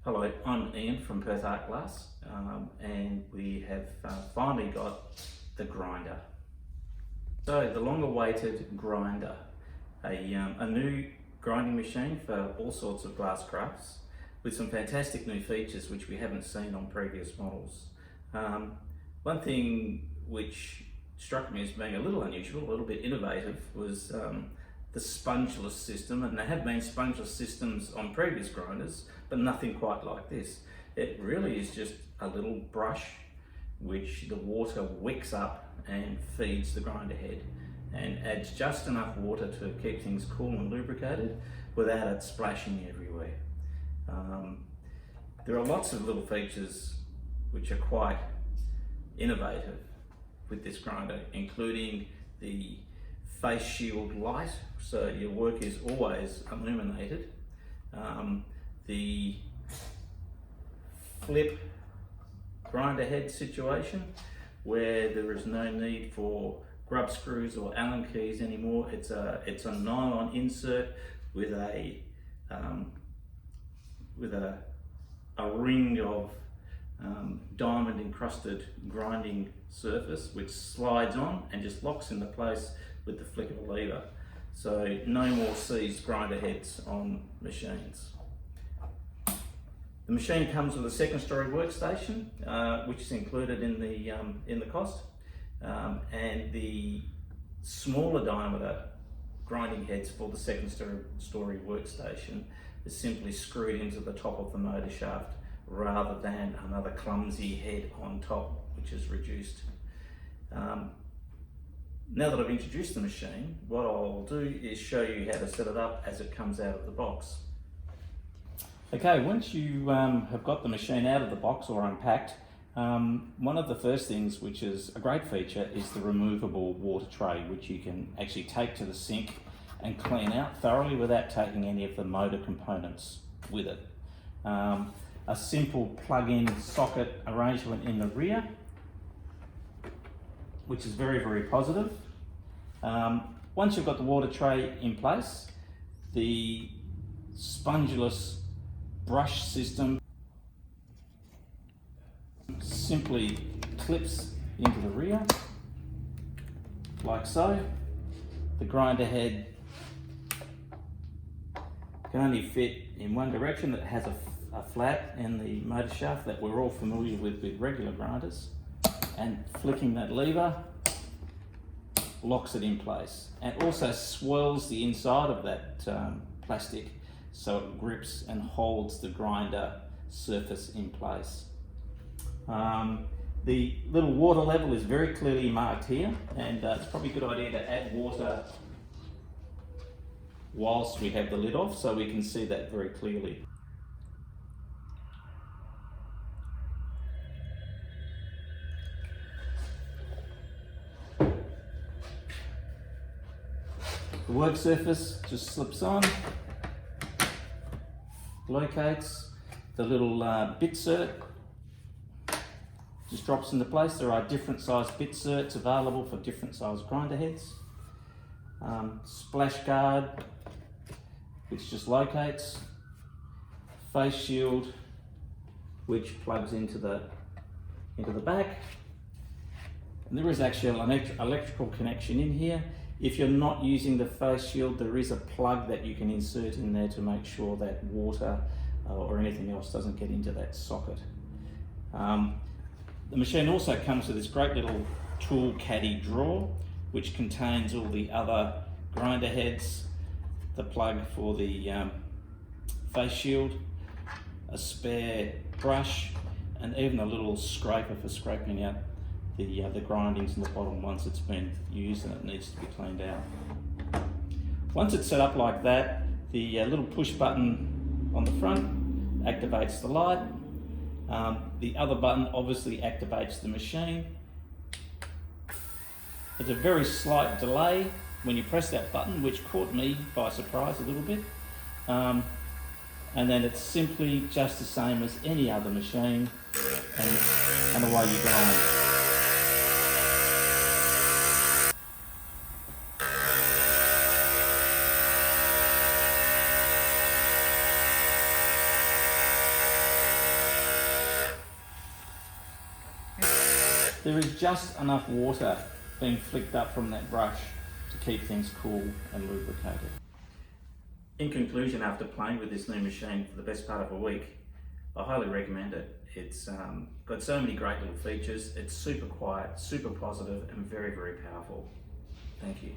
Hello, I'm Ian from Perth Art Glass, and we have finally got the grinder. So the long-awaited grinder, a new grinding machine for all sorts of glass crafts with some fantastic new features which we haven't seen on previous models. One thing which struck me as being a little unusual, a little bit innovative, was the spongeless system, and there have been spongeless systems on previous grinders, but nothing quite like this. It really is just a little brush which the water wicks up and feeds the grinder head and adds just enough water to keep things cool and lubricated without it splashing everywhere. There are lots of little features which are quite innovative with this grinder, including the face shield light, so your work is always illuminated. The flip grinder head situation, where there is no need for grub screws or Allen keys anymore. It's a nylon insert with a ring of diamond encrusted grinding surface which slides on and just locks into place with the flick of a lever. So no more seized grinder heads on machines. The machine comes with a second story workstation, which is included in the cost, and the smaller diameter grinding heads for the second story workstation is simply screwed into the top of the motor shaft rather than another clumsy head on top, which is reduced. Now that I've introduced the machine, what I'll do is show you how to set it up as it comes out of the box. Okay, once you have got the machine out of the box or unpacked, one of the first things, which is a great feature, is the removable water tray, which you can actually take to the sink and clean out thoroughly without taking any of the motor components with it. A simple plug-in socket arrangement in the rear, which is very, very positive. Once you've got the water tray in place, the spongeless brush system simply clips into the rear, like so. The grinder head can only fit in one direction. It has a flap in the motor shaft that we're all familiar with regular grinders, and flicking that lever locks it in place, and also swirls the inside of that plastic so it grips and holds the grinder surface in place. The little water level is very clearly marked here, and it's probably a good idea to add water whilst we have the lid off so we can see that very clearly. The work surface just slips on, locates, the little bitsert just drops into place. There are different size bitserts available for different size grinder heads. Splash guard, which just locates, face shield, which plugs into the back, and there is actually an electrical connection in here. If you're not using the face shield, there is a plug that you can insert in there to make sure that water or anything else doesn't get into that socket. The machine also comes with this great little tool caddy drawer, which contains all the other grinder heads, the plug for the face shield, a spare brush, and even a little scraper for scraping out the grindings in the bottom once it's been used and it needs to be cleaned out. Once it's set up like that, the little push button on the front activates the light. The other button obviously activates the machine. There's a very slight delay when you press that button, which caught me by surprise a little bit. And then it's simply just the same as any other machine, and away you grind. There is just enough water being flicked up from that brush to keep things cool and lubricated. In conclusion, after playing with this new machine for the best part of a week, I highly recommend it. It's got so many great little features. It's super quiet, super positive, and very, very powerful. Thank you.